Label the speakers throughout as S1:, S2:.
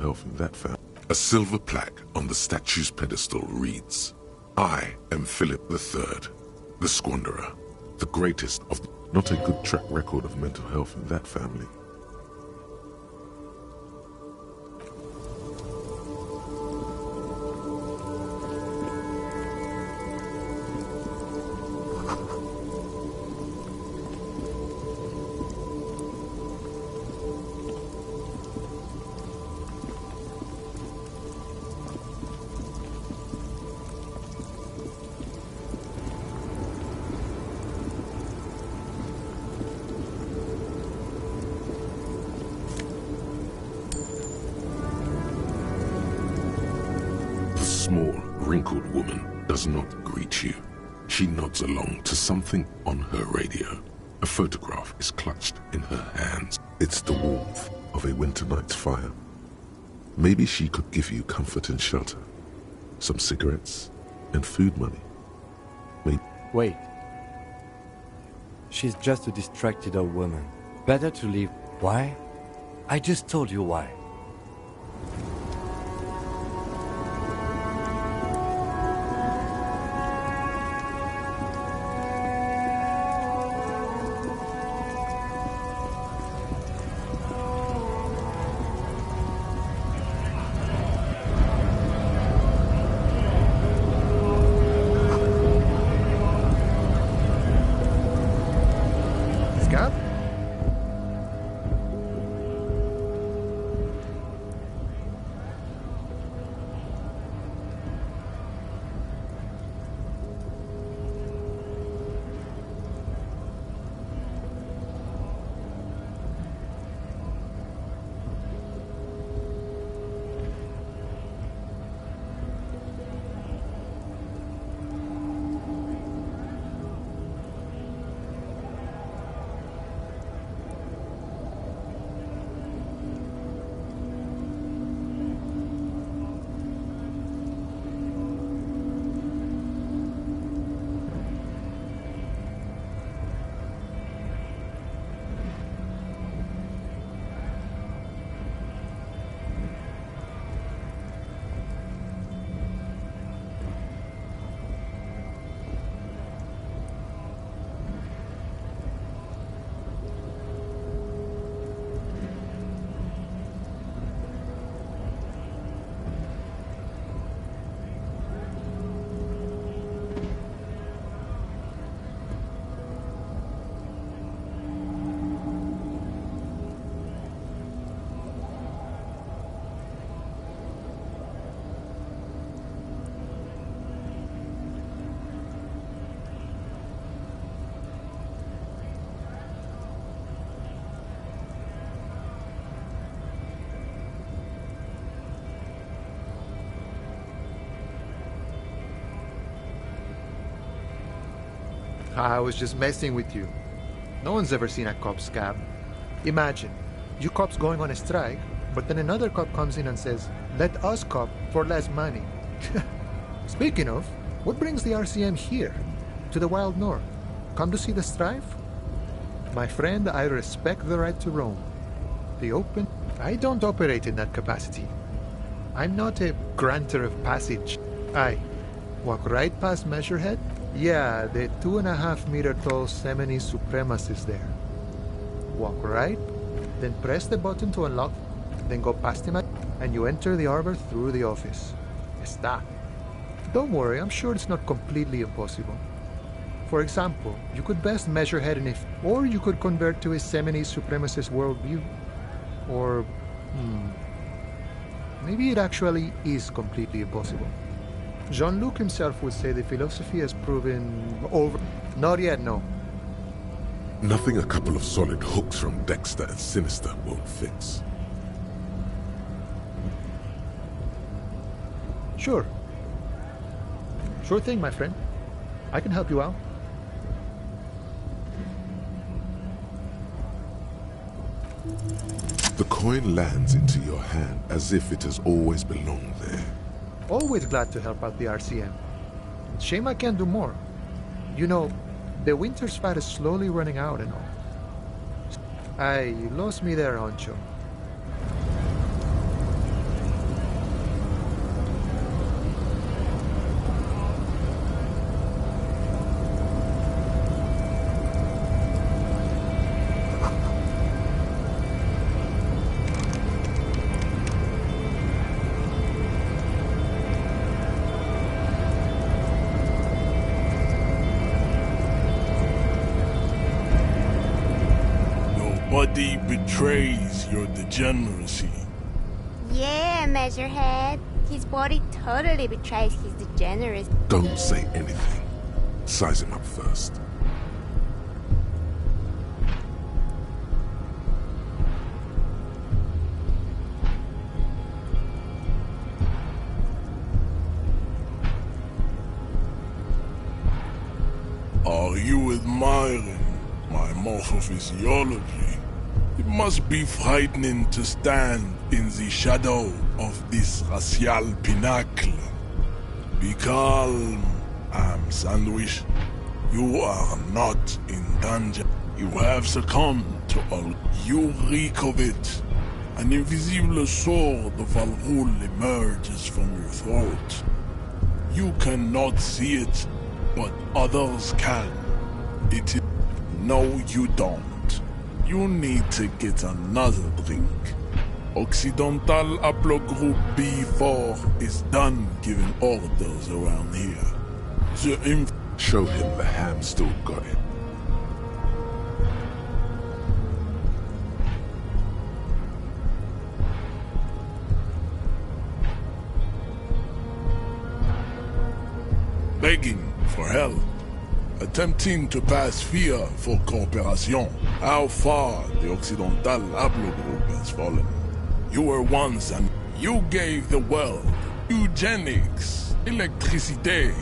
S1: health in that family. A silver plaque on the statue's pedestal reads, "I am Philip III, the Squanderer, the greatest of the..." Not a good track record of mental health in that family. Small, wrinkled woman does not greet you. She nods along to something on her radio. A photograph is clutched in her hands. It's the warmth of a winter night's fire. Maybe she could give you comfort and shelter. Some cigarettes and food money. Maybe.
S2: Wait. She's just a distracted old woman. Better to leave. Why? I just told you why.
S3: I was just messing with you. No one's ever seen a cop scab. Imagine, you cops going on a strike, but then another cop comes in and says, "Let us cop for less money." Speaking of, what brings the RCM here, to the wild north? Come to see the strife? My friend, I respect the right to roam. The open... I don't operate in that capacity. I'm not a granter of passage. I walk right past Measurehead. Yeah, the 2.5-meter tall Semini supremacist there. Walk right, then press the button to unlock, then go past him and you enter the arbor through the office. Está. Don't worry, I'm sure it's not completely impossible. For example, you could best Measurehead in if, or you could convert to a Semini supremacist worldview. Or, maybe it actually is completely impossible. Jean-Luc himself would say the philosophy has proven over... Not yet, no.
S1: Nothing a couple of solid hooks from Dexter and Sinister won't fix.
S3: Sure. Sure thing, my friend. I can help you out.
S1: The coin lands into your hand as if it has always belonged there.
S3: Always glad to help out the RCM. Shame I can't do more. You know, the winter's fat is slowly running out and all. Aye, you lost me there, Honcho.
S4: Nobody betrays your degeneracy.
S5: Yeah, Measurehead. His body totally betrays his degeneracy.
S1: Don't say anything. Size him up first.
S4: Are you admiring my morphophysiology? It must be frightening to stand in the shadow of this racial pinnacle. Be calm, I'm Sandwich. You are not in danger. You have succumbed to all. You reek of it. An invisible sword of Valrul emerges from your throat. You cannot see it, but others can. It is... No, you don't. You need to get another drink. Occidental Haplogroup B4 is done giving orders around here.
S1: Show him the ham still got it.
S4: Begging for help. Attempting to pass fear for cooperation. How far the Occidental Haplogroup has fallen. You were once and you gave the world eugenics, electricity,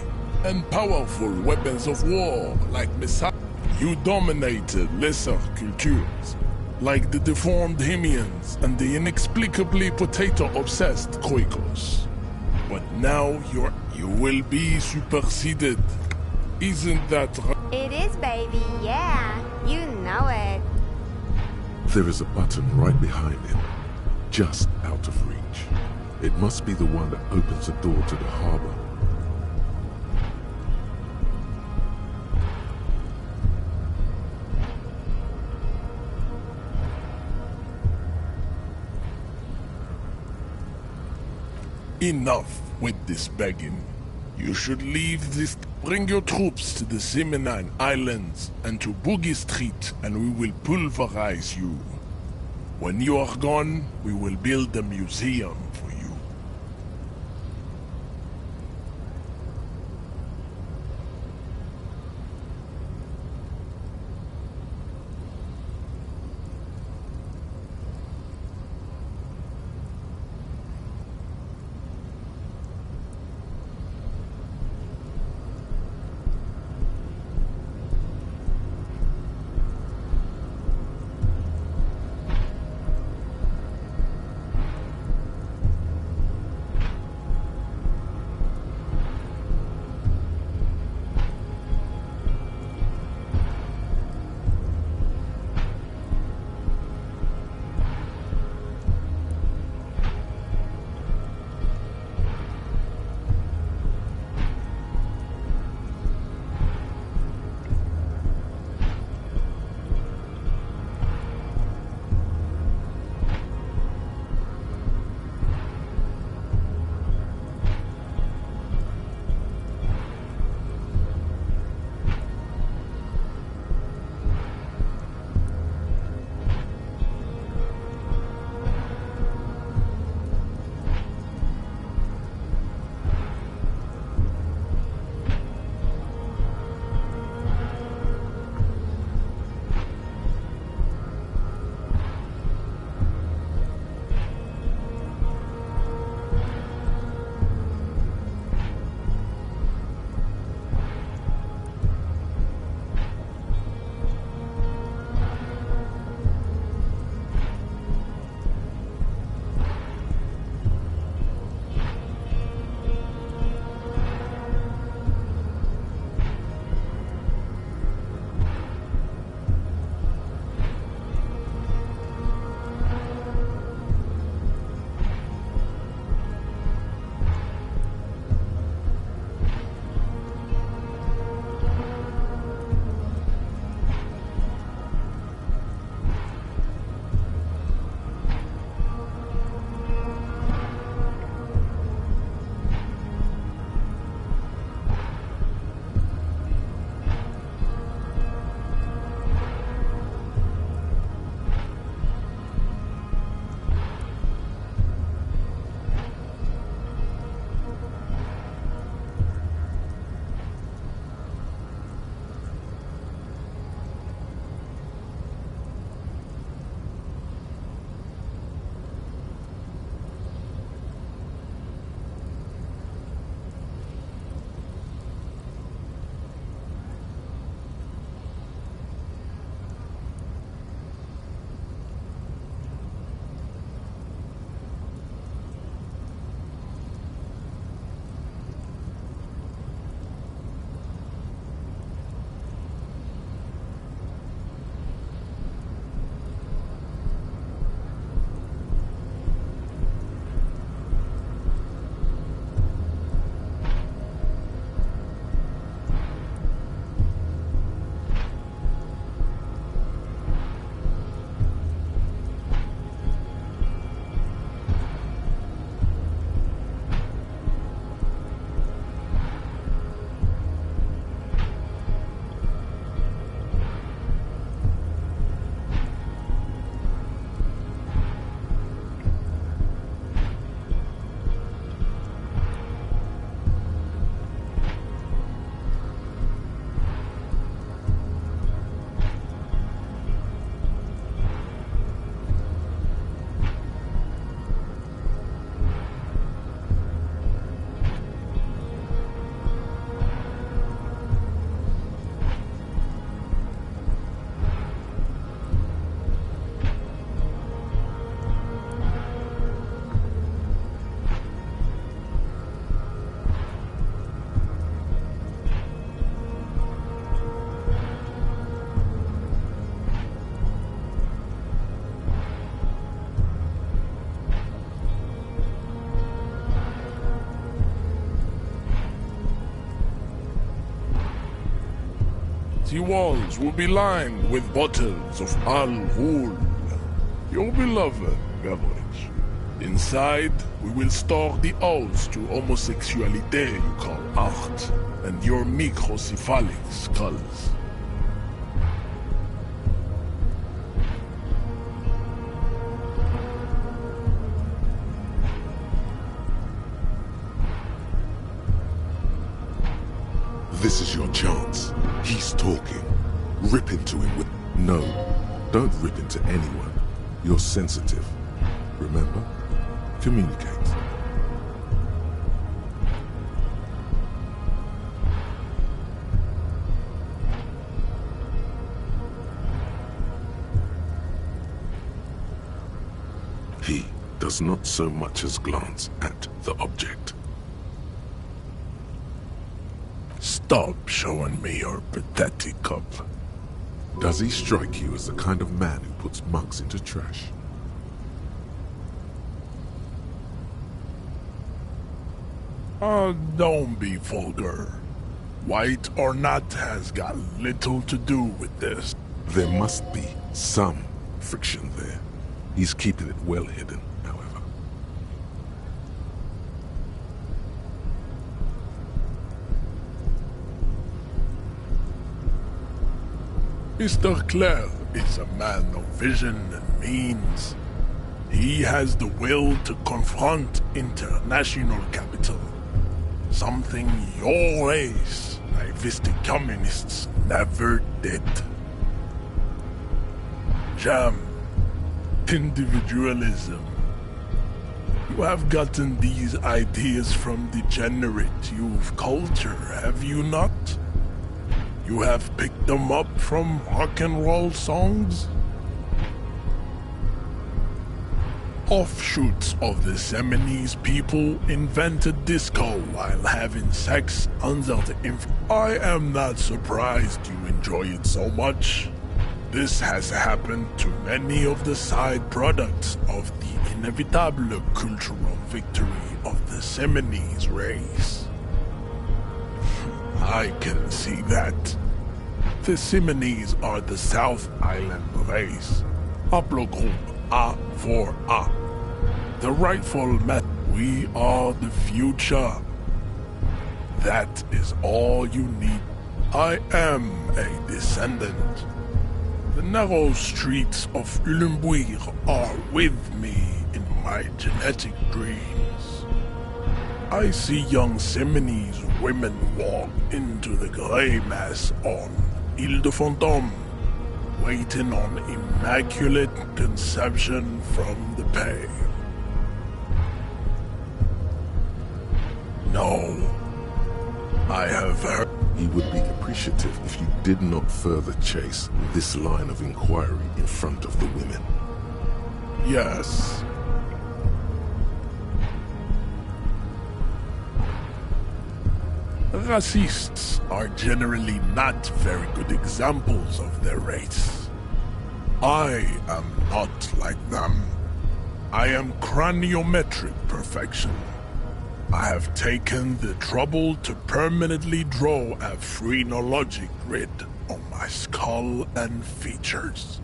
S4: and powerful weapons of war like missiles. You dominated lesser cultures, like the deformed Hemians and the inexplicably potato-obsessed Quakers. But now you will be superseded. Isn't that right?
S5: It is, baby, yeah. You know it.
S1: There is a button right behind him, just out of reach. It must be the one that opens the door to the harbor.
S4: Enough with this begging. You should leave this. Bring your troops to the Semenine Islands and to Boogie Street, and we will pulverize you. When you are gone, we will build a museum for you. The walls will be lined with bottles of Al-Ghul, your beloved beverage. Inside, we will store the odes to homosexuality you call art, and your microcephalic skulls.
S1: This is your chance. He's talking. Rip into him with... No, don't rip into anyone. You're sensitive. Remember? Communicate. He does not so much as glance at the object.
S4: Stop showing me your pathetic cup.
S1: Does he strike you as the kind of man who puts mugs into trash?
S4: Don't be vulgar. White or not has got little to do with this.
S1: There must be some friction there. He's keeping it well hidden, however.
S4: Mr. Clare is a man of vision and means. He has the will to confront international capital. Something your race, naivistic communists, never did. Jam. Individualism. You have gotten these ideas from degenerate youth culture, have you not? You have picked them up from rock and roll songs? Offshoots of the Seminoles people invented disco while having sex under the influence. I am not surprised you enjoy it so much. This has happened to many of the side products of the inevitable cultural victory of the Seminoles race. I can see that. The Seminoles are the South Island race. Haplogroup A4A. The rightful we are the future. That is all you need. I am a descendant. The narrow streets of Ulembuir are with me in my genetic dreams. I see young Seminoles women walk into the grey mass on Ile de Fantôme, waiting on immaculate conception from the pale. No, I have heard.
S1: He would be appreciative if you did not further chase this line of inquiry in front of the women.
S4: Yes. Racists are generally not very good examples of their race. I am not like them. I am craniometric perfection. I have taken the trouble to permanently draw a phrenologic grid on my skull and features.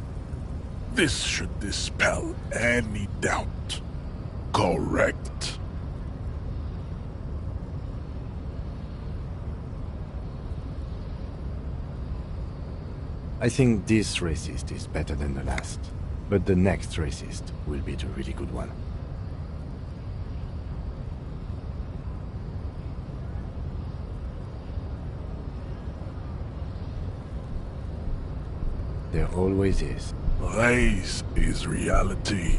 S4: This should dispel any doubt. Correct.
S2: I think this racist is better than the last, but the next racist will be the really good one. There always is.
S4: Race is reality.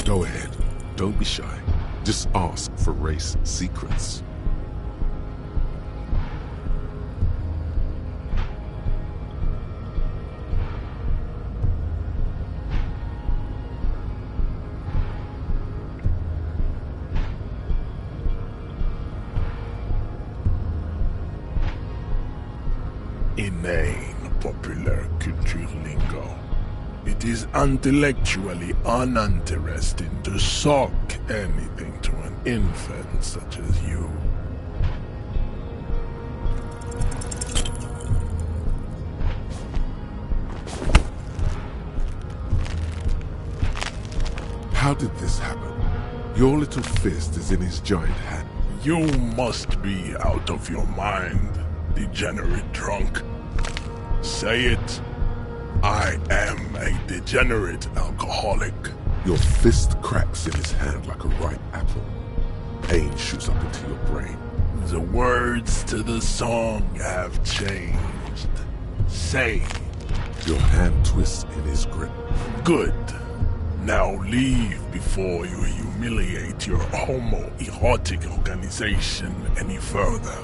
S1: Go ahead. Don't be shy. Just ask for race secrets.
S4: Inane popular culture lingo. It is intellectually uninteresting to sock anything to an infant such as you.
S1: How did this happen? Your little fist is in his giant hand.
S4: You must be out of your mind, degenerate drunk. Say it. I am a degenerate alcoholic.
S1: Your fist cracks in his hand like a ripe apple. Pain shoots up into your brain.
S4: The words to the song have changed. Say.
S1: Your hand twists in his grip.
S4: Good. Now leave before you humiliate your homoerotic organization any further.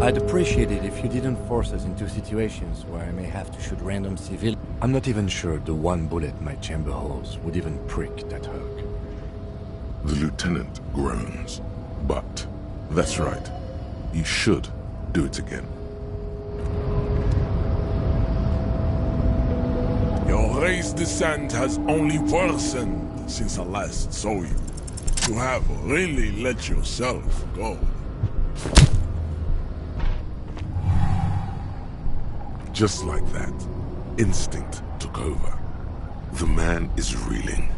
S2: I'd appreciate it if you didn't force us into situations where I may have to shoot random civilians. I'm not even sure the one bullet my chamber holds would even prick that hug.
S1: The lieutenant groans. But that's right. You should do it again.
S4: Your race descent has only worsened since I last saw you. You have really let yourself go.
S1: Just like that, instinct took over. The man is reeling,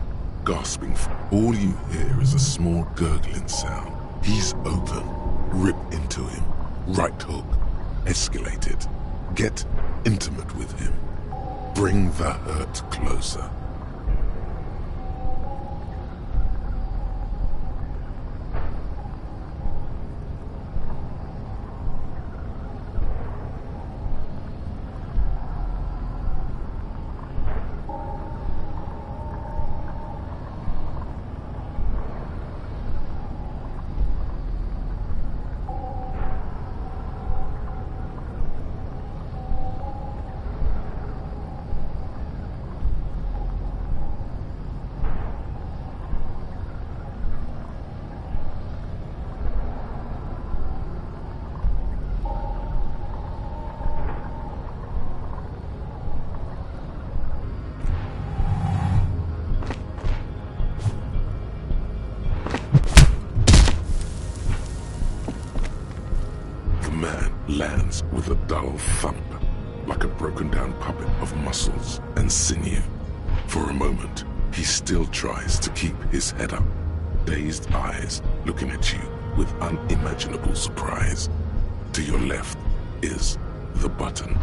S1: gasping. All you hear is a small gurgling sound. He's open. Rip into him. Right hook. Escalate it. Get intimate with him. Bring the hurt closer. Lands with a dull thump, like a broken-down puppet of muscles and sinew. For a moment, he still tries to keep his head up, dazed eyes looking at you with unimaginable surprise. To your left is the button.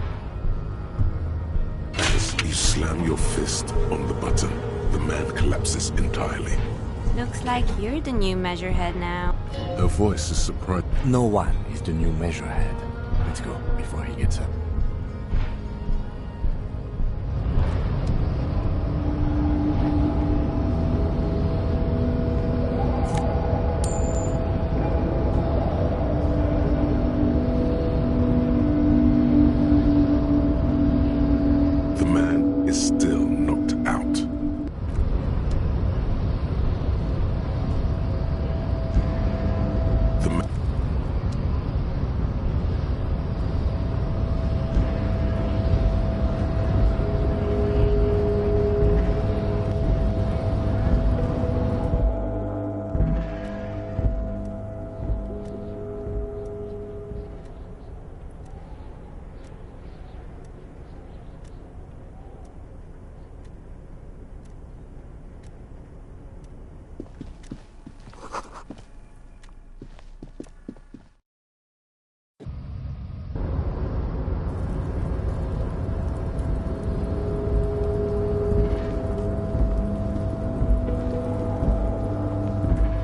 S1: As you slam your fist on the button, the man collapses entirely.
S5: Looks like you're the new measurehead now.
S1: Her voice is surprised.
S2: No one is the new measurehead. Let's go before he gets up.
S1: The man is still knocked out.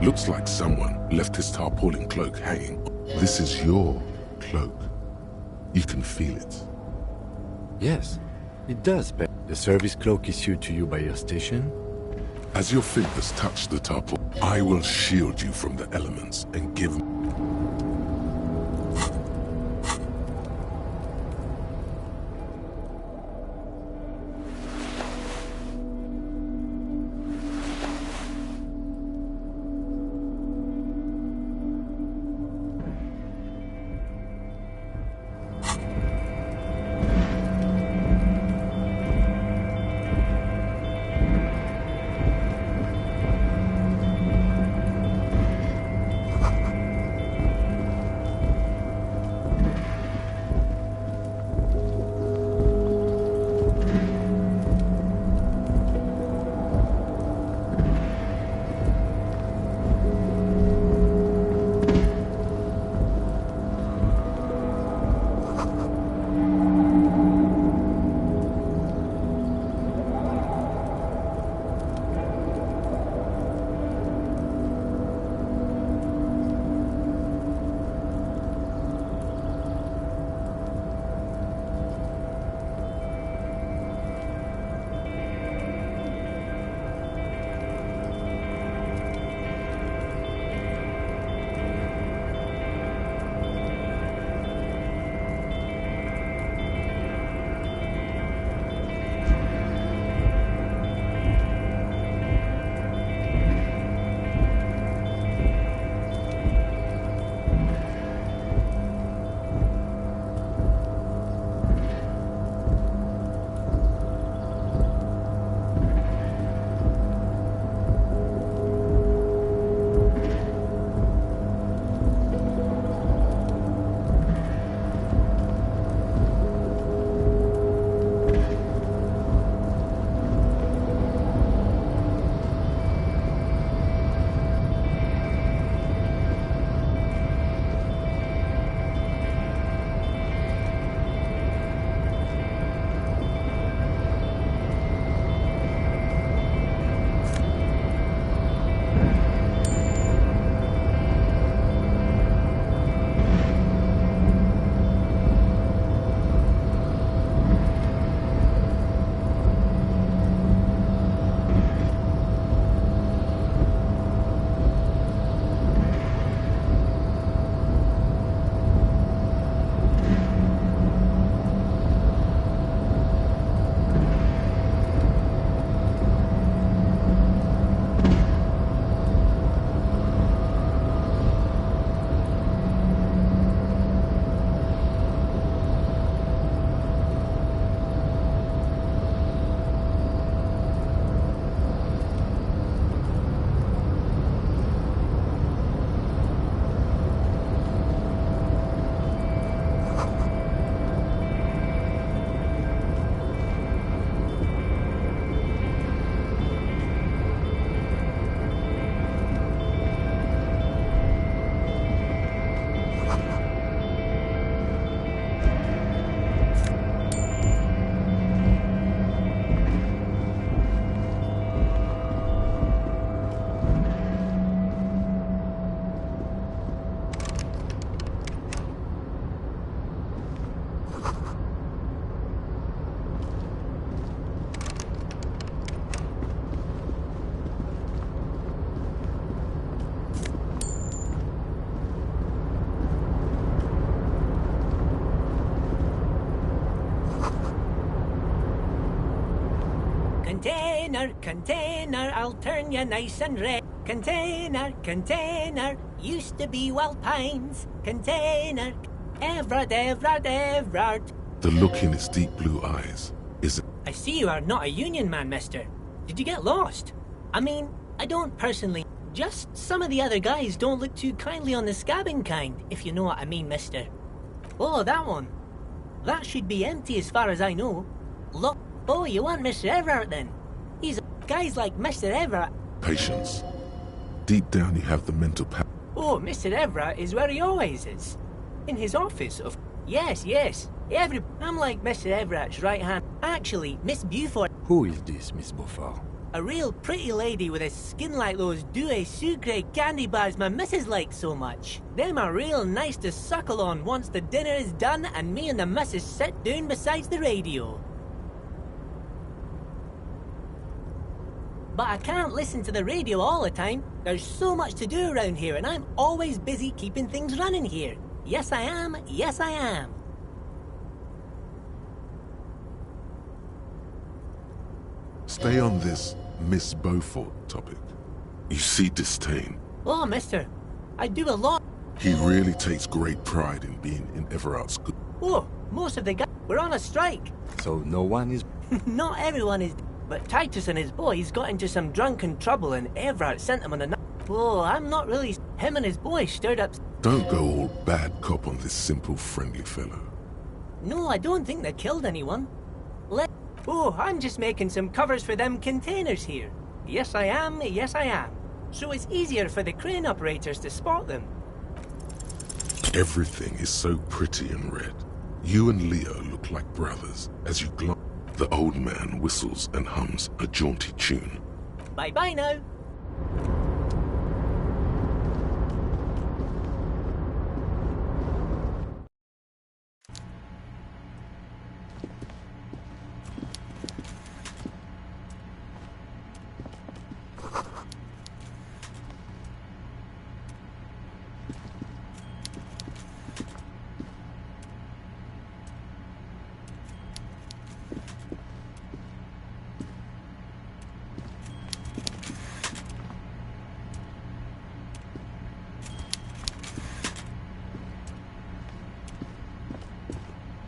S1: Looks like someone left his tarpaulin cloak hanging. This is your cloak. You can feel it.
S2: Yes, it does, but the service cloak issued to you by your station?
S1: As your fingers touch the tarpaulin, I will shield you from the elements and give...
S6: Container, container, I'll turn you nice and red. Container, container, used to be wild pines. Container, Everard, Everard, Everard.
S1: The look in his deep blue eyes is...
S6: I see you are not a union man, mister. Did you get lost? I mean, I don't personally. Just some of the other guys don't look too kindly on the scabbing kind, if you know what I mean, mister. Oh, that one. That should be empty as far as I know. Look. Oh, you want Mr. Everett then? He's guys like Mr. Everett.
S1: Patience. Deep down you have the mental power.
S6: Oh, Mr. Everett is where he always is. In his office, of... Yes, yes. I'm like Mr. Everett's right hand. Actually, Miss Beaufort...
S2: Who is this, Miss Beaufort?
S6: A real pretty lady with a skin like those Douai Sucre candy bars my missus likes so much. Them are real nice to suckle on once the dinner is done and me and the missus sit down beside the radio. But I can't listen to the radio all the time. There's so much to do around here and I'm always busy keeping things running here. Yes, I am. Yes, I am.
S1: Stay on this Miss Beaufort topic. You see disdain.
S6: Oh, mister, I do a lot.
S1: He really takes great pride in being in Everard's good.
S6: Oh, most of the guys were on a strike.
S2: So no one is...
S6: Not everyone is, but Titus and his boys got into some drunken trouble and Everard sent them on a... Oh, I'm not really... Him and his boys stirred up...
S1: Don't go all bad cop on this simple, friendly fellow.
S6: No, I don't think they killed anyone. Oh, I'm just making some covers for them containers here. Yes, I am. Yes, I am. So it's easier for the crane operators to spot them.
S1: Everything is so pretty and red. You and Leo look like brothers as you glance. The old man whistles and hums a jaunty tune.
S6: Bye-bye now.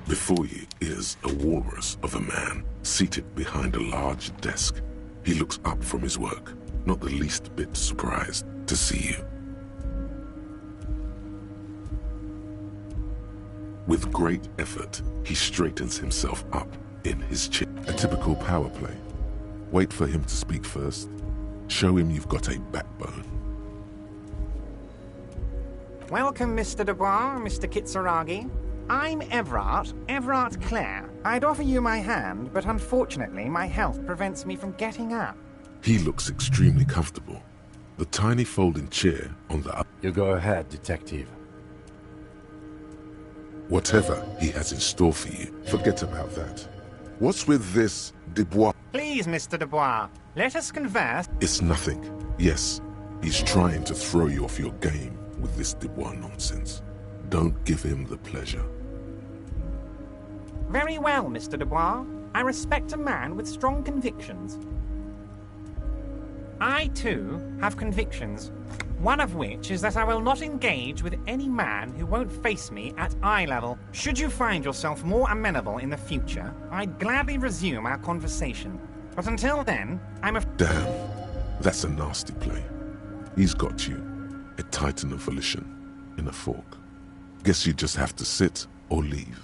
S1: Before you is a walrus of a man seated behind a large desk. He looks up from his work, not the least bit surprised to see you. With great effort, he straightens himself up in his chair. A typical power play. Wait for him to speak first. Show him you've got a backbone.
S7: Welcome, Mr. Dubois, Mr. Kitsuragi. I'm Everard Clare. I'd offer you my hand, but unfortunately my health prevents me from getting up.
S1: He looks extremely comfortable. The tiny folding chair on the...
S2: You go ahead, detective.
S1: Whatever he has in store for you, forget about that. What's with this Dubois?
S7: Please, Mr. Dubois, let us converse.
S1: It's nothing. Yes, he's trying to throw you off your game with this Dubois nonsense. Don't give him the pleasure.
S7: Very well, Mr. Dubois. I respect a man with strong convictions. I, too, have convictions. One of which is that I will not engage with any man who won't face me at eye level. Should you find yourself more amenable in the future, I'd gladly resume our conversation. But until then, I'm a...
S1: Damn, that's a nasty play. He's got you, a titan of volition, in a fork. Guess you just have to sit or leave.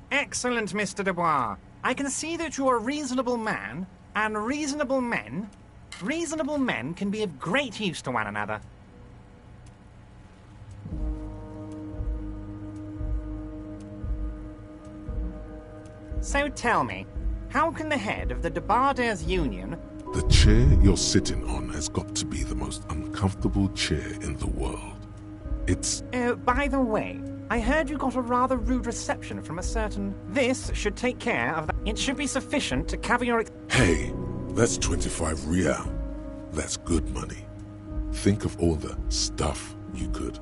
S7: Excellent, Mr. Dubois. I can see that you're a reasonable man, and reasonable men can be of great use to one another. So tell me, how can the head of the Debarders Union...
S1: The chair you're sitting on has got to be the most uncomfortable chair in the world. It's...
S7: Oh, by the way, I heard you got a rather rude reception from a certain... This should take care of that. It should be sufficient to cover your...
S1: Hey, that's 25 real. That's good money. Think of all the stuff you could.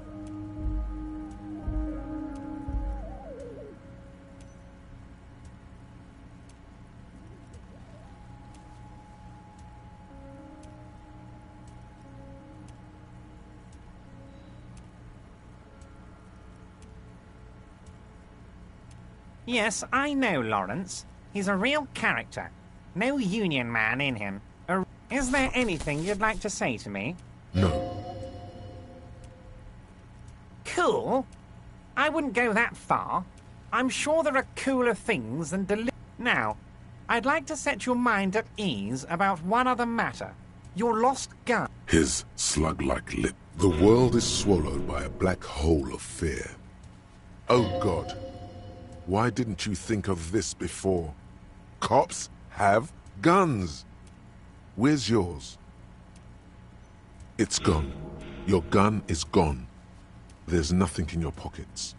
S7: Yes, I know Lawrence. He's a real character. No Union man in him. Is there anything you'd like to say to me?
S1: No.
S7: Cool? I wouldn't go that far. I'm sure there are cooler things than Now, I'd like to set your mind at ease about one other matter. Your lost gun.
S1: His slug-like lip. The world is swallowed by a black hole of fear. Oh God, why didn't you think of this before? Cops have guns. Where's yours? It's gone. Your gun is gone. There's nothing in your pockets.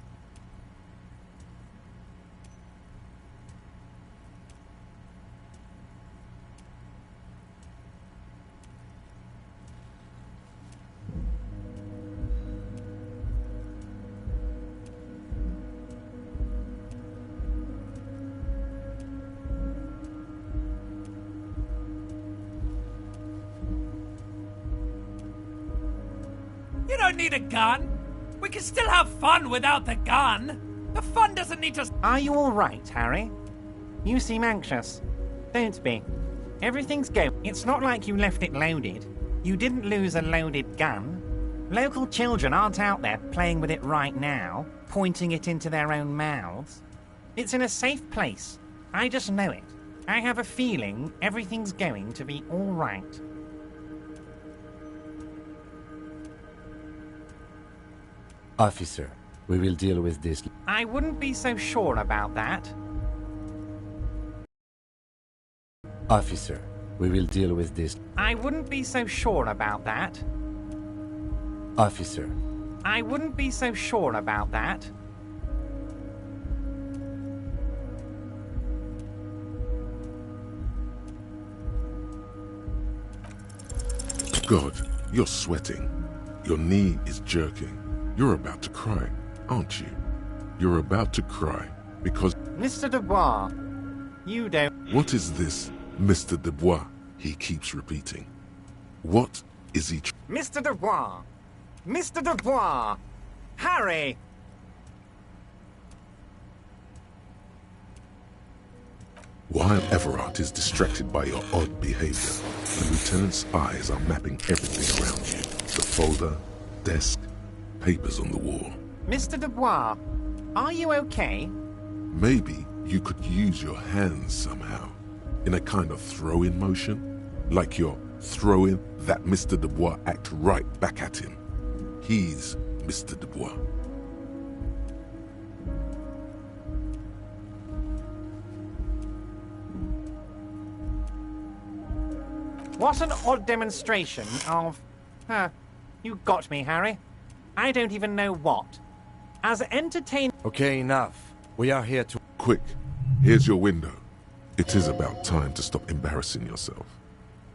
S8: You don't need a gun. We can still have fun without the gun. The fun doesn't need to...
S7: Are you all right, Harry? You seem anxious. Don't be. Everything's go. It's not like you left it loaded. You didn't lose a loaded gun. Local children aren't out there playing with it right now, pointing it into their own mouths. It's in a safe place. I just know it. I have a feeling everything's going to be all right.
S2: Officer, we will deal with this.
S7: I wouldn't be so sure about that.
S2: Officer, we will deal with this.
S7: I wouldn't be so sure about that.
S2: Officer.
S7: I wouldn't be so sure about that.
S1: God, you're sweating. Your knee is jerking. You're about to cry, aren't you? You're about to cry because...
S7: Mr. Dubois, you don't...
S1: What is this, Mr. Dubois? He keeps repeating. What is he...
S7: Mr. Dubois! Mr. Dubois! Harry!
S1: While Everard is distracted by your odd behavior, the lieutenant's eyes are mapping everything around you. The folder, desk, papers on the wall.
S7: Mr. Dubois, are you okay?
S1: Maybe you could use your hands somehow, in a kind of throw-in motion, like you're throwing that Mr. Dubois act right back at him. He's Mr. Dubois.
S7: What an odd demonstration of... you got me, Harry. I don't even know what. As entertain...
S2: Okay, enough. We are here to...
S1: Quick, here's your window. It is about time to stop embarrassing yourself.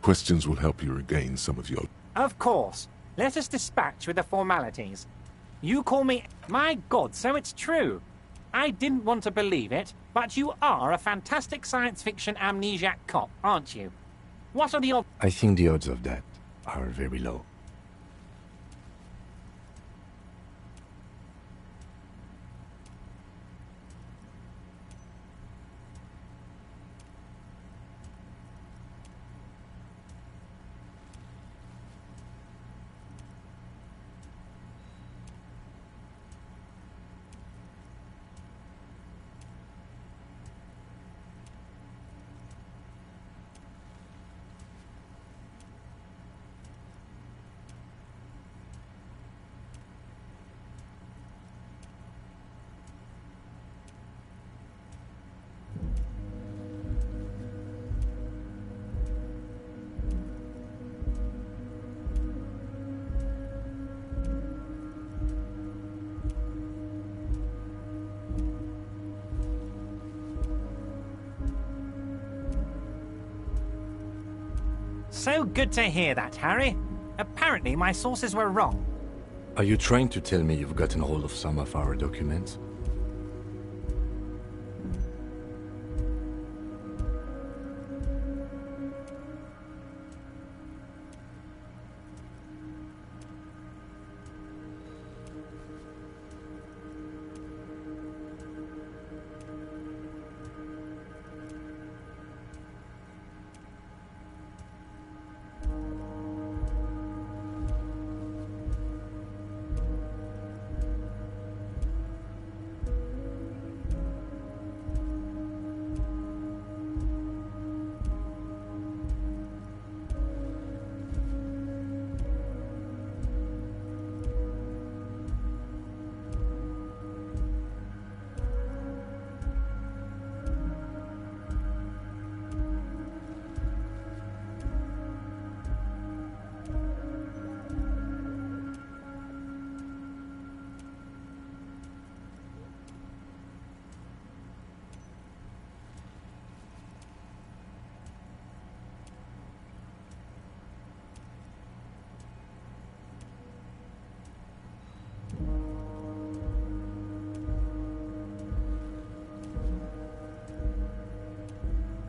S1: Questions will help you regain some of your...
S7: Of course. Let us dispatch with the formalities. You call me... My God, so it's true. I didn't want to believe it, but you are a fantastic science fiction amnesiac cop, aren't you? What are the odds?
S2: I think the odds of that are very low.
S7: So good to hear that, Harry. Apparently my sources were wrong.
S2: Are you trying to tell me you've gotten hold of some of our documents?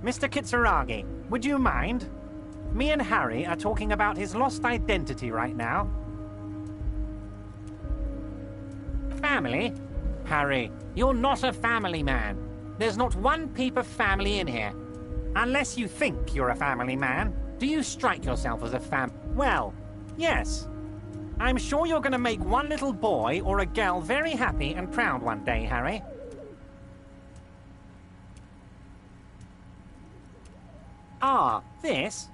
S7: Mr. Kitsuragi, would you mind? Me and Harry are talking about his lost identity right now. Family? Harry, you're not a family man. There's not one peep of family in here. Unless you think you're a family man, do you strike yourself as a Well, yes. I'm sure you're going to make one little boy or a girl very happy and proud one day, Harry. Ah, this?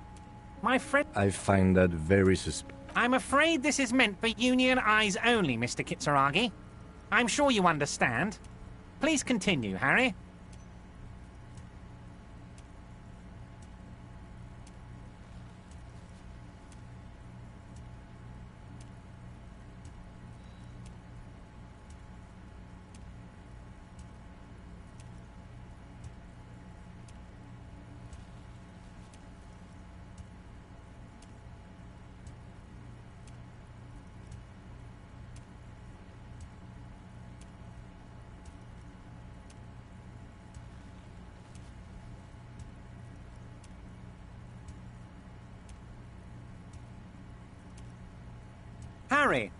S7: My friend...
S2: I find that very suspicious.
S7: I'm afraid this is meant for Union eyes only, Mr. Kitsuragi. I'm sure you understand. Please continue, Harry. Harry,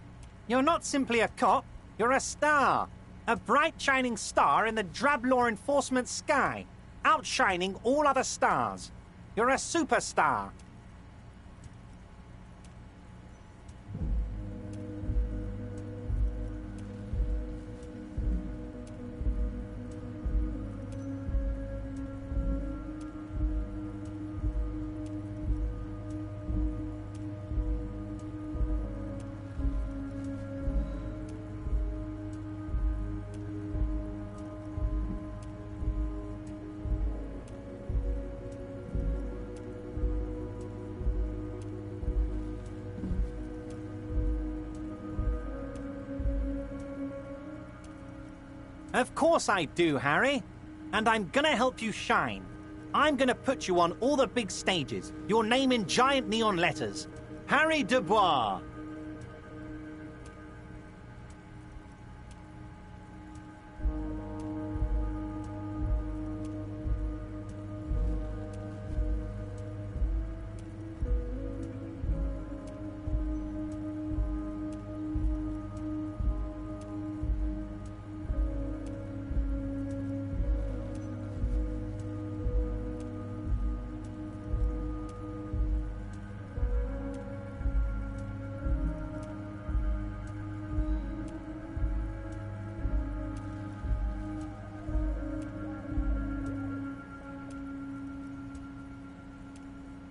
S7: you're not simply a cop, you're a star. A bright shining star in the drab law enforcement sky, outshining all other stars. You're a superstar. Of course I do, Harry. And I'm gonna help you shine. I'm gonna put you on all the big stages, your name in giant neon letters. Harry Dubois.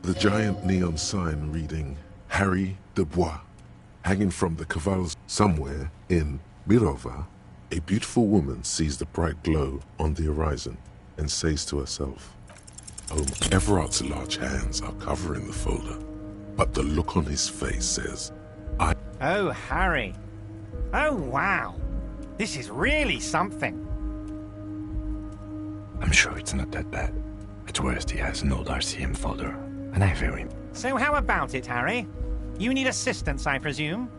S1: The giant neon sign reading Harry Dubois, hanging from the Cavals somewhere in Birova, a beautiful woman sees the bright glow on the horizon and says to herself, "Oh, Everard's large hands are covering the folder, but the look on his face says,
S7: Oh, Harry. Oh, wow. This is really something.
S2: I'm sure it's not that bad. At worst, he has an old RCM folder, and I fear him.
S7: So how about it, Harry? You need assistance, I presume?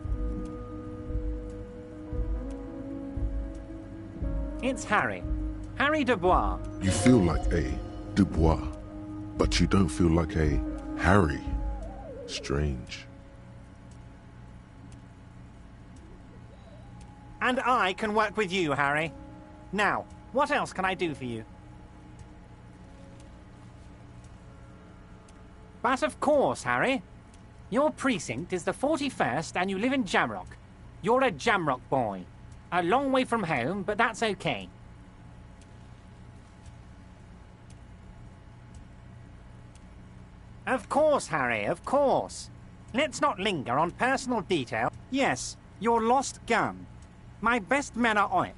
S7: It's Harry. Harry Dubois.
S1: You feel like a Dubois, but you don't feel like a Harry. Strange.
S7: And I can work with you, Harry. Now, what else can I do for you? But of course, Harry. Your precinct is the 41st and you live in Jamrock. You're a Jamrock boy. A long way from home, but that's okay. Of course, Harry, of course. Let's not linger on personal detail. Yes, your lost gun. My best men are on it.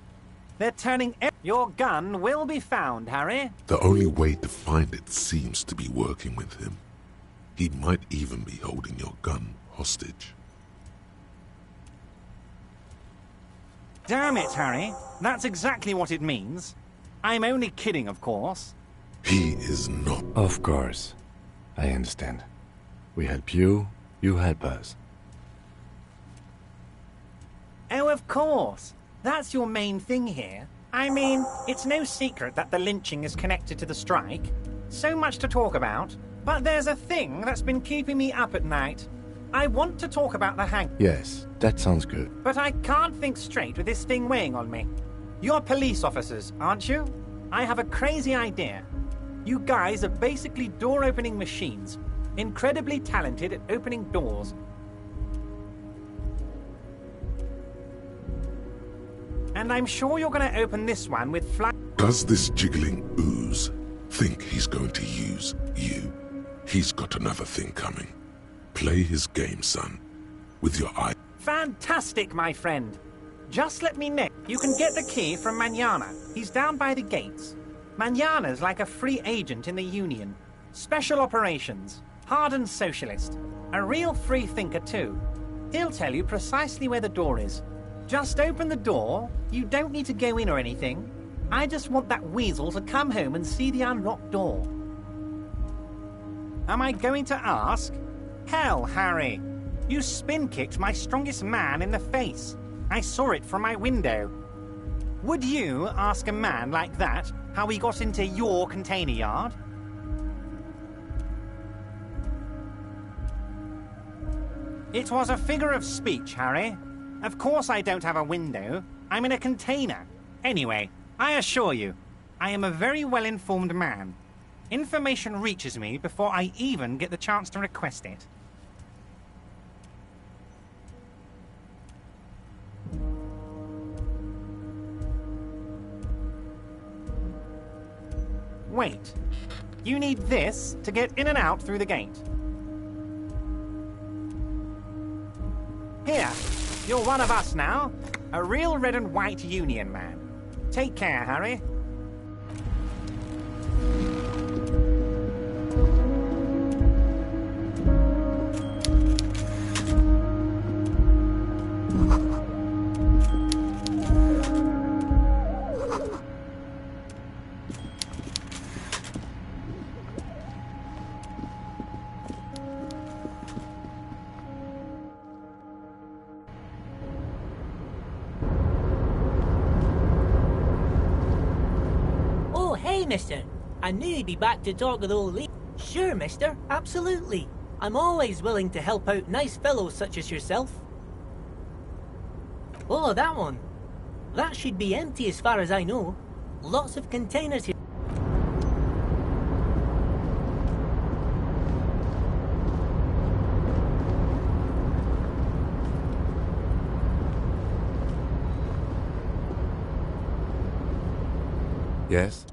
S7: They're turning... Your gun will be found, Harry.
S1: The only way to find it seems to be working with him. He might even be holding your gun hostage.
S7: Damn it, Harry. That's exactly what it means. I'm only kidding, of course.
S1: He is not.
S2: Of course. I understand. We help you, you help us.
S7: Oh, of course. That's your main thing here. I mean, it's no secret that the lynching is connected to the strike. So much to talk about, but there's a thing that's been keeping me up at night. I want to talk about the hang...
S2: Yes, that sounds good.
S7: But I can't think straight with this thing weighing on me. You're police officers, aren't you? I have a crazy idea. You guys are basically door-opening machines, incredibly talented at opening doors. And I'm sure you're going to open this one with fly...
S1: Does this jiggling ooze think he's going to use you? He's got another thing coming. Play his game, son. With your eye.
S7: Fantastic, my friend. Just let me know. You can get the key from Manana. He's down by the gates. Manana's like a free agent in the Union. Special operations. Hardened socialist. A real free thinker, too. He'll tell you precisely where the door is. Just open the door. You don't need to go in or anything. I just want that weasel to come home and see the unlocked door. Am I going to ask? Hell, Harry. You spin-kicked my strongest man in the face. I saw it from my window. Would you ask a man like that how he got into your container yard? It was a figure of speech, Harry. Of course I don't have a window. I'm in a container. Anyway, I assure you, I am a very well-informed man. Information reaches me before I even get the chance to request it. Wait. You need this to get in and out through the gate. Here. You're one of us now. A real red and white Union man. Take care, Harry.
S6: Mister. I knew you'd be back to talk with old Lee. Sure, mister. Absolutely. I'm always willing to help out nice fellows such as yourself. Oh, that one. That should be empty as far as I know. Lots of containers here.
S2: Yes?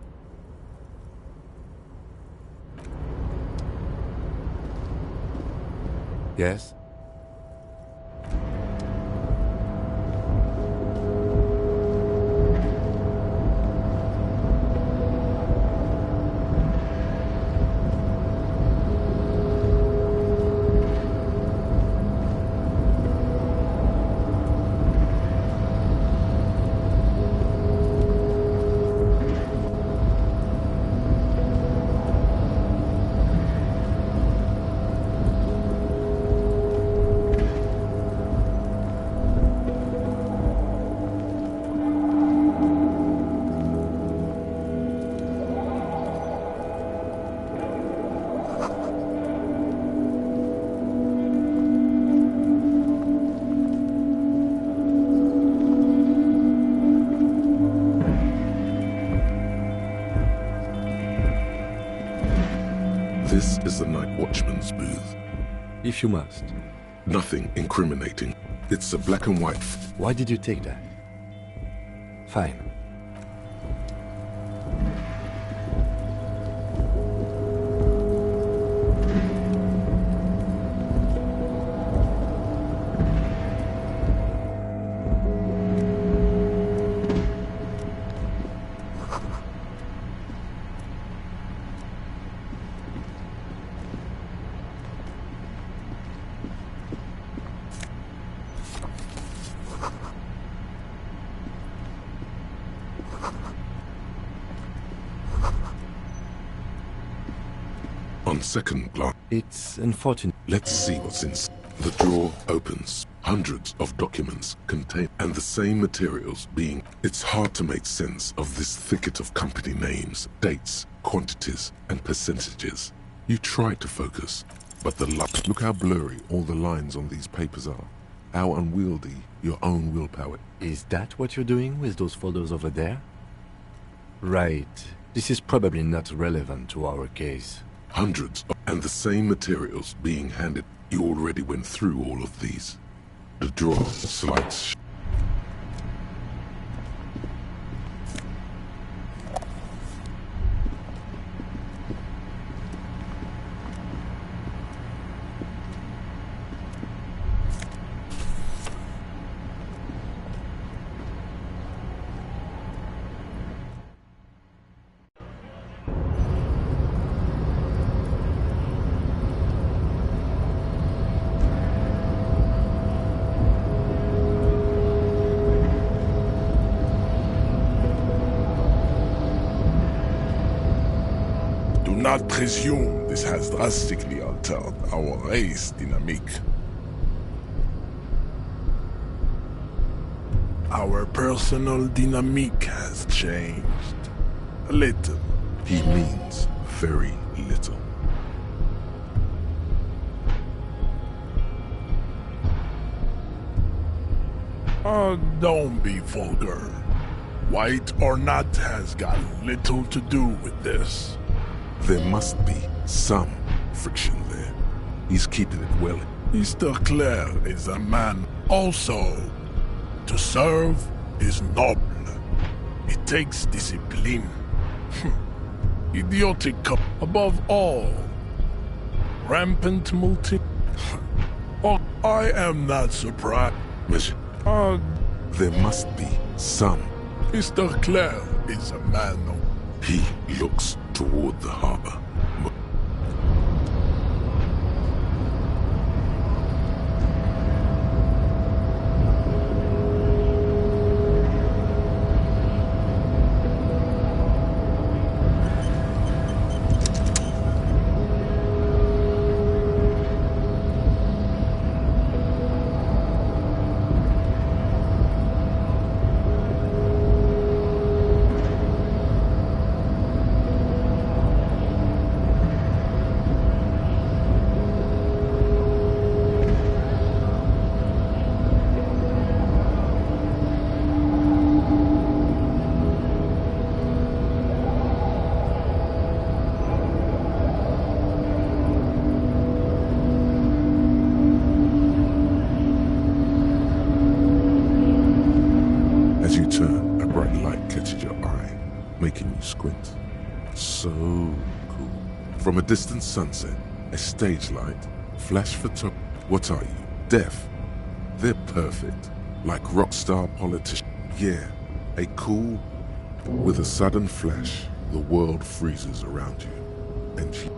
S2: Yes?
S1: This is the night watchman's booth.
S2: If you must.
S1: Nothing incriminating. It's a black and white.
S2: Why did you take that? Fine.
S1: On second glance,
S2: It's unfortunate.
S1: let's see what's inside. The drawer opens. Hundreds of documents contain and the same materials being. It's hard to make sense of this thicket of company names, dates, quantities, and percentages. You try to focus, but the luck. Look how blurry all the lines on these papers are. How unwieldy your own willpower.
S2: Is that what you're doing with those folders over there? Right. This is probably not relevant to our case.
S1: Hundreds and the same materials being handed. You already went through all of these. The drawer slides.
S4: Do not presume this has drastically altered our race dynamique. Our personal dynamique has changed. A little.
S1: He means very little.
S4: Don't be vulgar. White or not has got little to do with this.
S1: There must be some friction there. He's keeping it well.
S4: Mr. Clare is a man also. To serve is noble. It takes discipline. Idiotic above all. Rampant multi. Oh, I am not surprised.
S1: Monsieur, there must be some.
S4: Mr. Clare is a man of...
S1: He looks toward the harbor. As you turn, a bright light catches your eye, making you squint. So cool. From a distant sunset, a stage light, flash photo. What are you, deaf? They're perfect, like rock star politicians. Yeah, a cool. With a sudden flash, the world freezes around you, and she...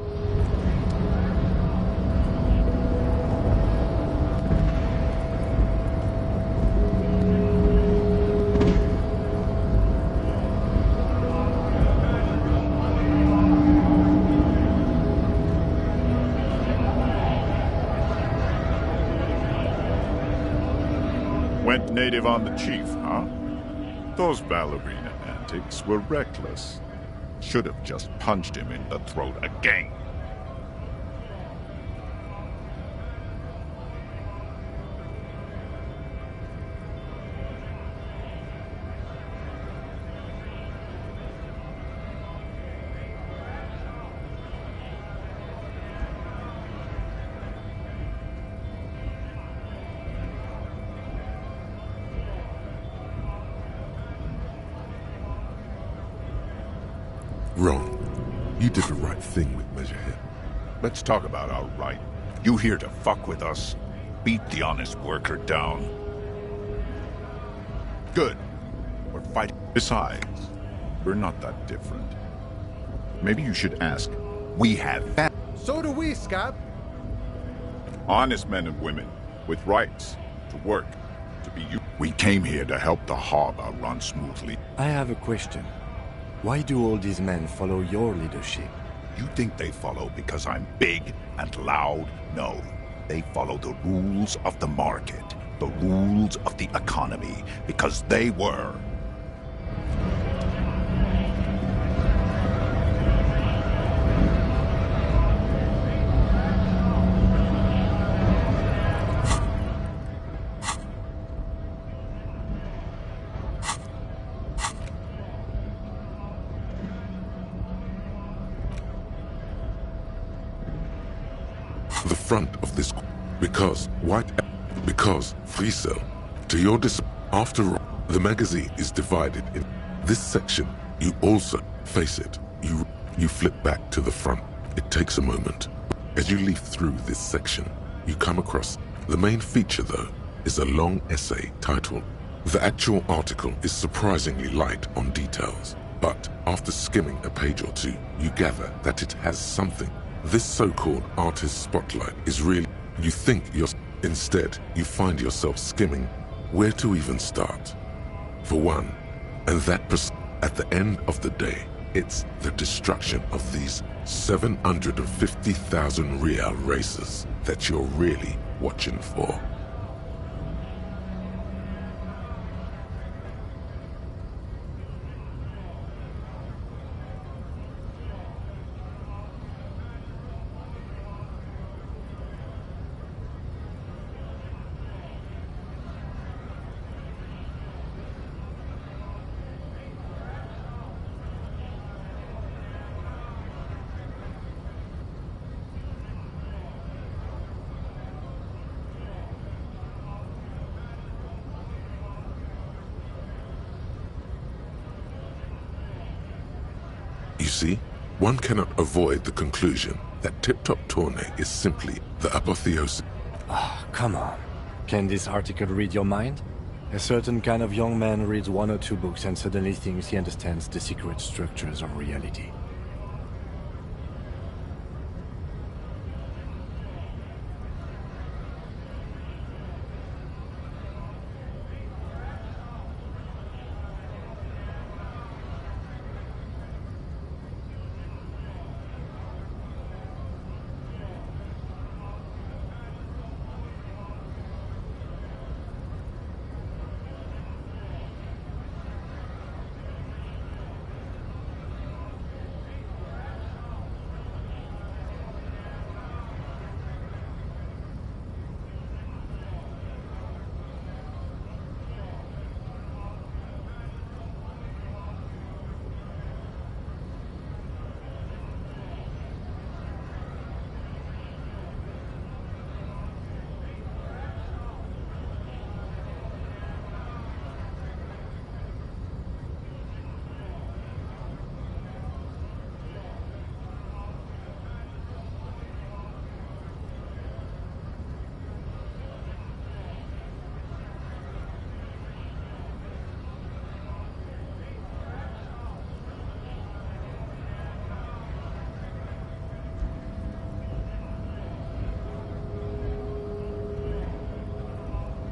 S9: Went native on the chief, huh? Those ballerina antics were reckless. Should have just punched him in the throat again.
S1: Wrong. You did the right thing with Measurehead.
S9: Let's talk about our right. You here to fuck with us? Beat the honest worker down. Good. We're fighting. Besides, we're not that different. Maybe you should ask. We have that.
S3: So do we, Scab.
S9: Honest men and women with rights to work, to be you. We came here to help the harbor run smoothly.
S2: I have a question. Why do all these men follow your leadership?
S9: You think they follow because I'm big and loud? No. They follow the rules of the market. the rules of the economy, because they were.
S1: The front of this, because free cell, to your after all, the magazine is divided in this section. You also face it. You flip back to the front. It takes a moment. As you leaf through this section, you come across the main feature, though, is a long essay titled. The actual article is surprisingly light on details, but after skimming a page or two, you gather that it has something. This so-called artist spotlight is really, you think you're, instead you find yourself skimming where to even start. For one, and that at the end of the day, it's the destruction of these 750,000 real races that you're really watching for. You see, one cannot avoid the conclusion that Tip-Top Tourney is simply the apotheosis.
S2: Ah, come on. Can this article read your mind? A certain kind of young man reads 1 or 2 books and suddenly thinks he understands the secret structures of reality.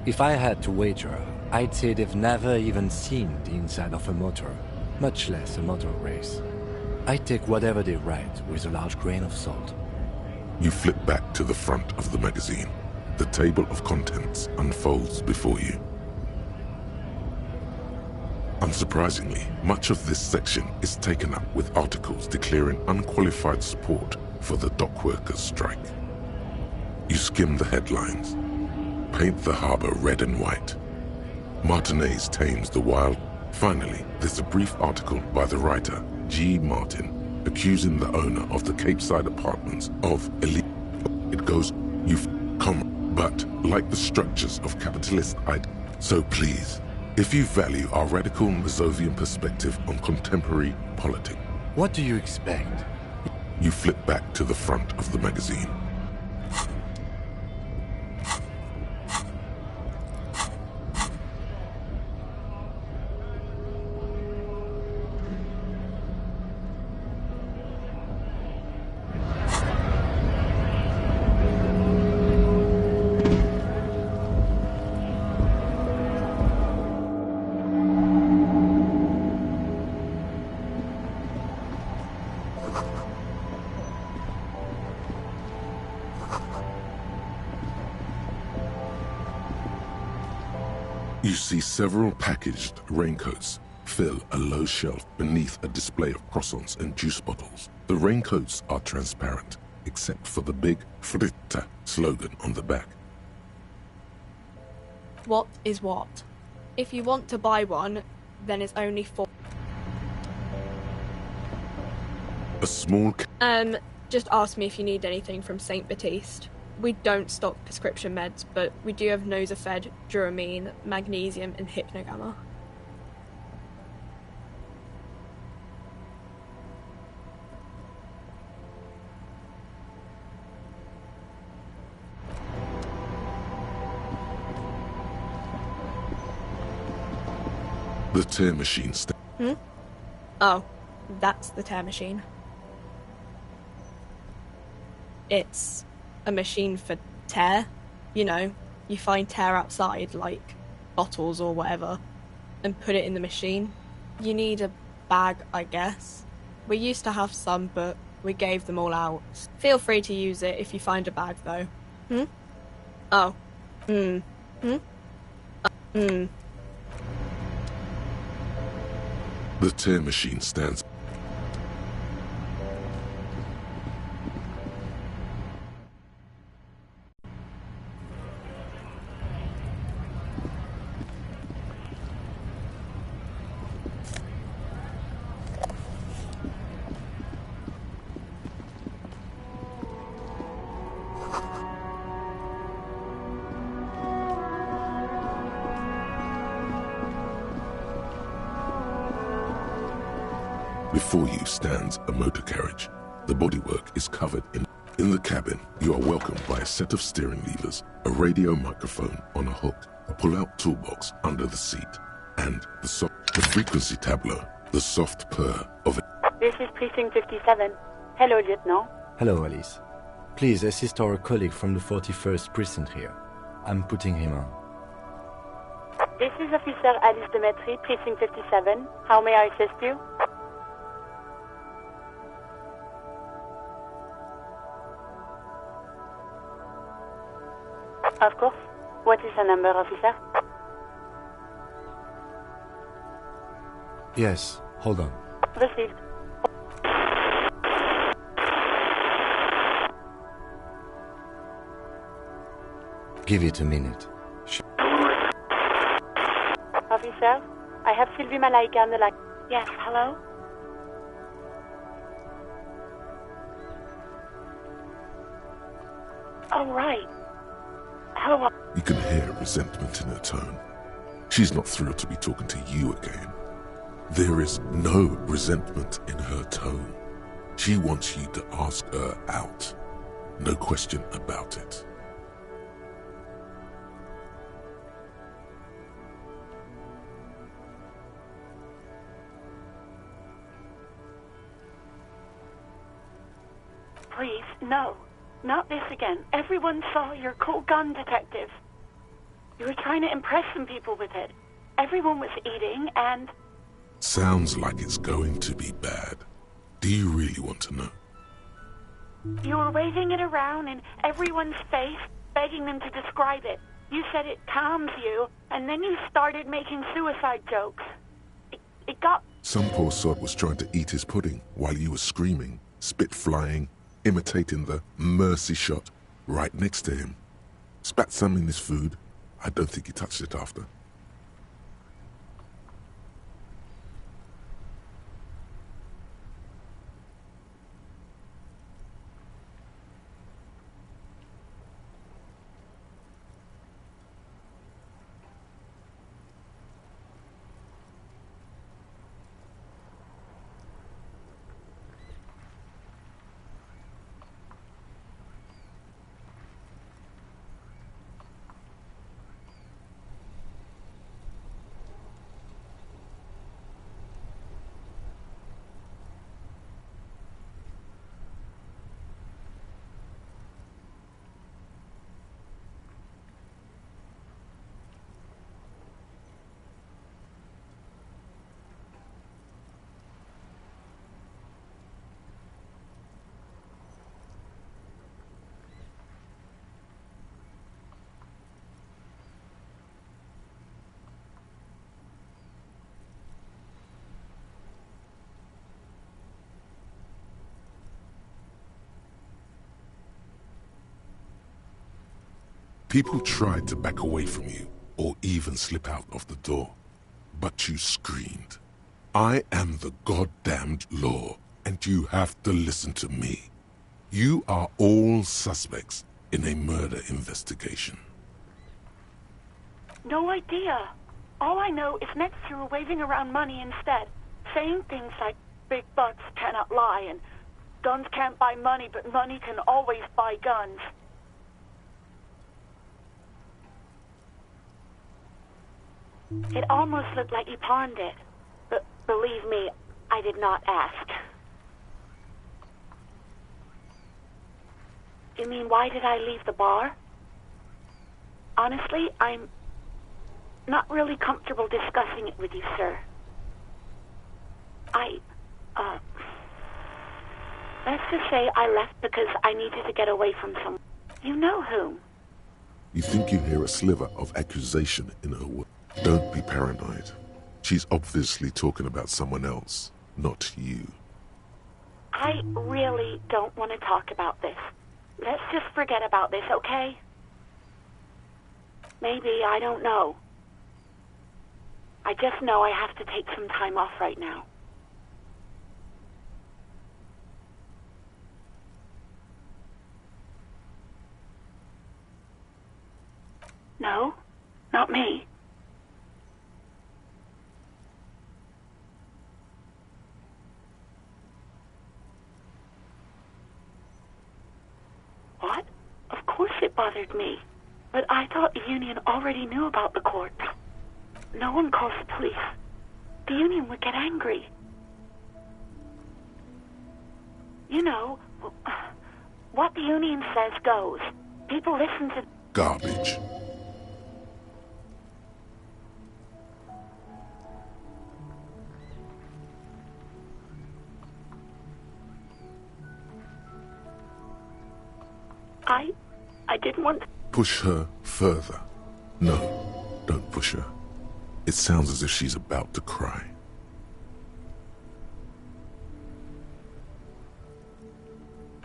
S2: If I had to wager, I'd say they've never even seen the inside of a motor, much less a motor race. I'd take whatever they write with a large grain of salt.
S1: You flip back to the front of the magazine. The table of contents unfolds before you. Unsurprisingly, much of this section is taken up with articles declaring unqualified support for the dock workers' strike. You skim the headlines. Paint the harbor red and white. Martinez tames the wild. Finally, there's a brief article by the writer, G. Martin, accusing the owner of the Capeside apartments of Elisium. It goes, you've come, but like the structures of capitalist ideas. So please, if you value our radical Mazovian perspective on contemporary politics.
S2: What do you expect?
S1: You flip back to the front of the magazine. You see several packaged raincoats fill a low shelf beneath a display of croissants and juice bottles. The raincoats are transparent, except for the big Fritta slogan on the back.
S10: What is what? If you want to buy one, then it's only for...
S1: A small...
S10: Just ask me if you need anything from St. Baptiste. We don't stock prescription meds, but we do have Nosafed, Duramine, Magnesium, and Hypnogamma.
S1: The tear machine
S10: Oh, that's the tear machine. It's a machine for tear. You know, you find tear outside, like bottles or whatever, and put it in the machine. You need a bag, I guess. We used to have some, but we gave them all out. Feel free to use it if you find a bag, though. Oh.
S1: The tear machine stands. Before you stands a motor carriage. The bodywork is covered in... In the cabin, you are welcomed by a set of steering levers, a radio microphone on a hook, a pull-out toolbox under the seat, and the frequency tableau, the soft purr of it.
S11: This is Precinct 57. Hello, Lieutenant.
S2: Hello, Alice. Please assist our colleague from the 41st Precinct here. I'm putting him on.
S11: This is Officer Alice Demetri, Precinct 57. How may I assist you? Of course. What is the number, officer?
S2: Yes, hold on.
S11: Received.
S2: Give it a minute.
S11: Officer, I have Sylvie Malaika on the line. Yes, hello? Oh, right. Hello.
S1: You can hear resentment in her tone. She's not thrilled to be talking to you again. There is no resentment in her tone. She wants you to ask her out. No question about it.
S11: Please, no. Not this again. Everyone saw your cool gun detective. You were trying to impress some people with it. Everyone was eating and...
S1: Sounds like it's going to be bad. Do you really want to know?
S11: You were waving it around in everyone's face, begging them to describe it. You said it calms you, and then you started making suicide jokes. It got...
S1: Some poor sod was trying to eat his pudding while you were screaming, spit flying, imitating the mercy shot right next to him. Spat some in his food. I don't think he touched it after. People tried to back away from you, or even slip out of the door. But you screamed, "I am the goddamned law, and you have to listen to me. You are all suspects in a murder investigation."
S11: No idea. All I know is next you were waving around money instead, saying things like big bucks cannot lie and guns can't buy money, but money can always buy guns. It almost looked like you pawned it, but believe me, I did not ask. You mean, why did I leave the bar? Honestly, I'm not really comfortable discussing it with you, sir. Let's just say I left because I needed to get away from someone. You know whom.
S1: You think you hear a sliver of accusation in her words. Don't be paranoid. She's obviously talking about someone else, not you.
S11: I really don't want to talk about this. Let's just forget about this, okay? Maybe, I don't know. I just know I have to take some time off right now. No, not me. What? Of course it bothered me. But I thought the Union already knew about the court. No one calls the police. The Union would get angry. You know, what the Union says goes. People listen to...
S1: Garbage.
S11: I didn't want to...
S1: Push her further. No, don't push her. It sounds as if she's about to cry.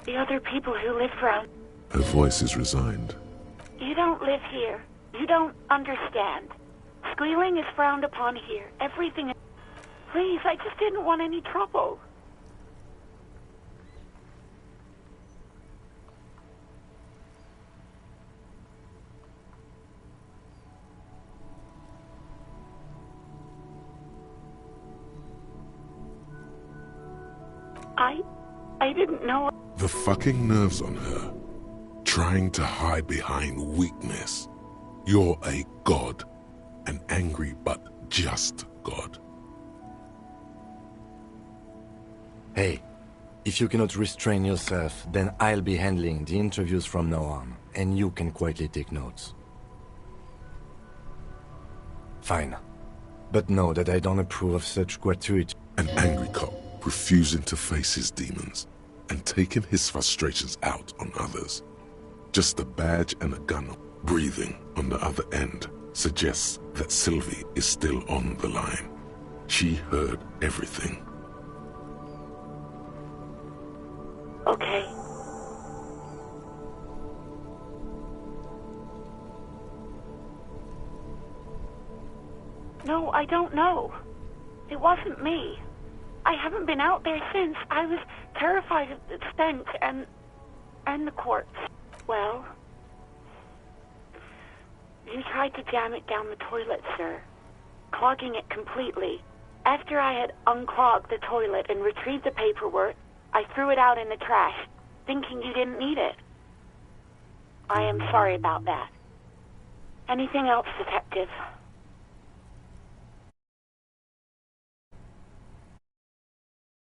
S11: The other people who live around...
S1: Her voice is resigned.
S11: You don't live here. You don't understand. Squealing is frowned upon here. Everything is... Please, I just didn't want any trouble. I didn't know...
S1: The fucking nerves on her. Trying to hide behind weakness. You're a god. An angry but just god.
S2: Hey, if you cannot restrain yourself, then I'll be handling the interviews from now on, and you can quietly take notes. Fine. But know that I don't approve of such gratuity.
S1: An angry cop refusing to face his demons and taking his frustrations out on others. Just a badge and a gun breathing on the other end suggests that Sylvie is still on the line. She heard everything.
S11: Okay. No, I don't know. It wasn't me. I haven't been out there since. I was terrified of the stench and the corpse. Well, you tried to jam it down the toilet, sir, clogging it completely. After I had unclogged the toilet and retrieved the paperwork, I threw it out in the trash, thinking you didn't need it. I am sorry about that. Anything else, Detective?